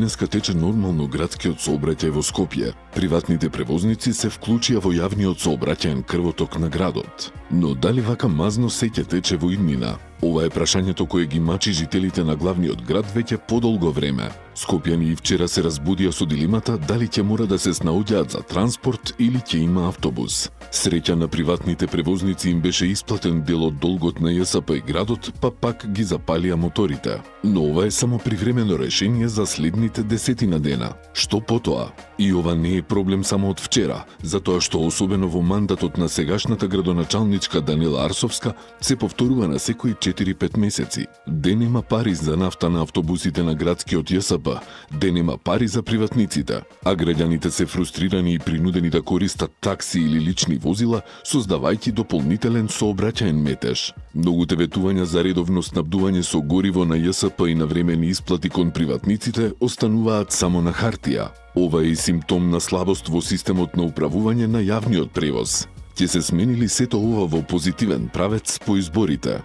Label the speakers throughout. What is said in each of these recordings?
Speaker 1: денеска тече нормално градскиот сообраќај во Скопје. Приватните превозници се вклучија во јавниот сообраќаен крвоток на градот. Но дали вака мазно се ќе тече во иднина? Ова е прашањето кое ги мачи жителите на главниот град веќе подолго време. Скопјани и вчера се разбудија со дилемата дали ќе мора да се снаоѓаат за транспорт или ќе има автобус. Среќа на приватните превозници им беше исплатен дел од долгот на ЈСП и градот, па пак ги запалија моторите. Но ова е само привремено решение за следните 10 дена. Што потоа? И ова не е проблем само од вчера, затоа што особено во мандатот на сегашната градоначалничка Данила Арсовска се повторува на секои 4-5 месеци. Де нема пари за нафта на автобусите на градскиот ЈСП, де нема пари за приватниците, а граѓаните се фрустрирани и принудени да користат такси или лични возила, создавајќи дополнителен сообраќаен метеж. Многуте ветувања за редовно снабдување со гориво на ЈСП и навремени исплати кон приватниците остануваат само на хартија. Ова е и симптом на слабост во системот на управување на јавниот превоз. Ќе се смени ли сето ова во позитивен правец по изборите?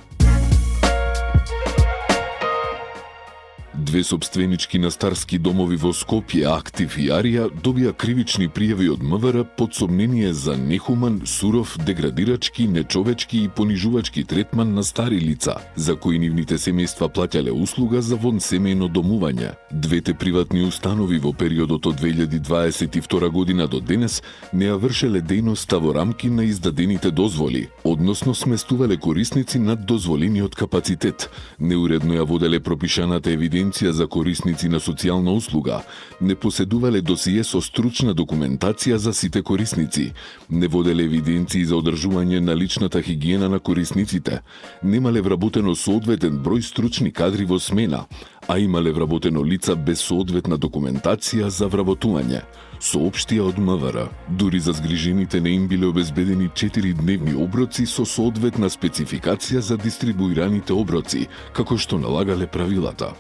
Speaker 1: Две собственички на старски домови во Скопје, Актив и Арија, добија кривични пријави од МВР под сомнение за нехуман, суров, деградирачки, нечовечки и понижувачки третман на стари лица, за кои нивните семејства плаќале услуга за вонсемејно домување. Двете приватни установи во периодот од 2022 година до денес не ја вршеле дејноста во рамки на издадените дозволи, односно сместувале корисници над дозволениот капацитет, неуредно ја воделе пропишаната евиденција за корисници на социјална услуга, не поседувале досие со стручна документација за сите корисници, не воделе евиденции за одржување на личната хигиена на корисниците, немале вработено соодветен број стручни кадри во смена, а имале вработено лица без соодветна документација за вработување, соопштија од МВР. Дури за згрижените не им биле обезбедени 4-дневни оброци со соодветна спецификација за дистрибуираните оброци, како што налагале правилата.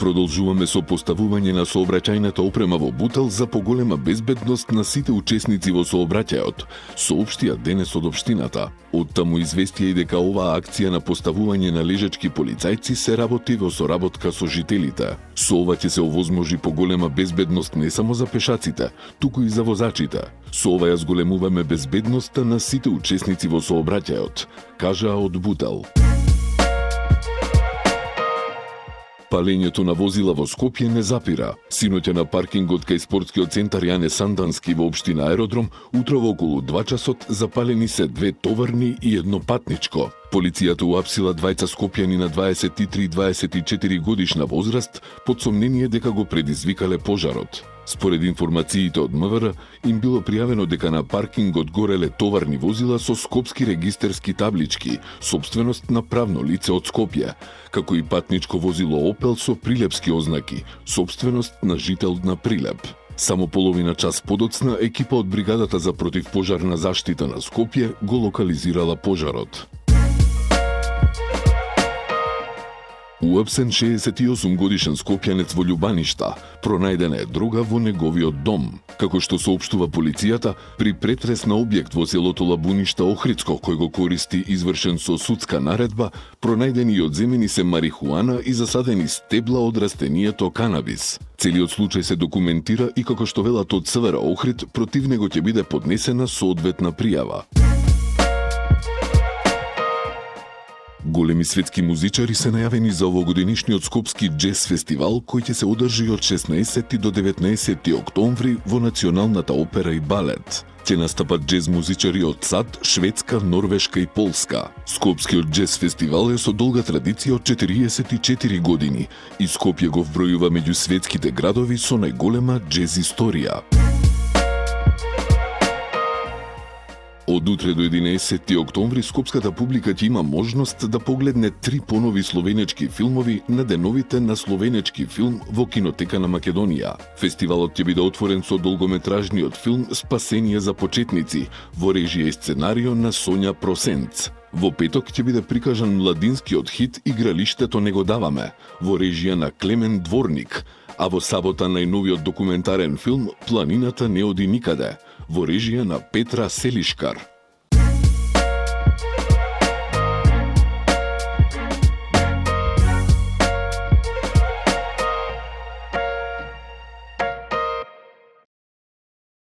Speaker 1: Продолжуваме со поставување на сообраќајната опрема во Бутел за поголема безбедност на сите учесници во сообраќајот, соопштија денес од општината. Оттаму известија и дека оваа акција на поставување на лежачки полицајци се работи во соработка со жителите. Со ова ќе се овозможи поголема безбедност не само за пешаците, туку и за возачите. Со ова ја зголемуваме безбедноста на сите учесници во сообраќајот, кажаа од Бутел. Палењето на возила во Скопје не запира. Синоќа на паркингот кај спортскиот центар Јане Сандански во општина Аеродром, утрово околу 2 часот запалени се 2 товарни и 1 патничко. Полицијата уапсила двајца скопјани на 23 и 24 годишна возраст под сомнение дека го предизвикале пожарот. Според информациите од МВР, им било пријавено дека на паркингот гореле товарни возила со скопски регистерски таблички, собственост на правно лице од Скопје, како и патничко возило Опел со прилепски ознаки, собственост на жител на Прилеп. Само половина час подоцна, екипа од бригадата за противпожарна заштита на Скопје го локализирала пожарот. Уапсен 68 годишен скопјанец во Љубаништа, пронајдена е дрога во неговиот дом. Како што соопштува полицијата, при претрес на објект во селото Лабуништа Охридско, кој го користи извршен со судска наредба, пронајдени и одземени се марихуана и засадени стебла од растението канабис. Целиот случај се документира и како што велат од СВР Охрид, против него ќе биде поднесена соодветна пријава. Големи светски музичари се најавени за овогодинишниот Скопски џез фестивал кој ќе се одржи од 16 до 19 октомври во Националната опера и балет. Ќе настапат џез музичари од САД, Шведска, Норвешка и Полска. Скопскиот џез фестивал е со долга традиција од 44 години и Скопје го вбројува меѓу светските градови со најголема џез историја. Од утре до 11 октомври скопската публика ќе има можност да погледне 3 понови словенечки филмови на деновите на словенечки филм во Кинотека на Македонија. Фестивалот ќе биде отворен со долгометражниот филм Спасение за почетници во режија и сценарио на Сонја Просенц. Во петок ќе биде прикажан младинскиот хит Игралиштето не го даваме во режија на Клемен Дворник, а во сабота најновиот документарен филм Планината не оди никаде во режија на Петра Селишкар.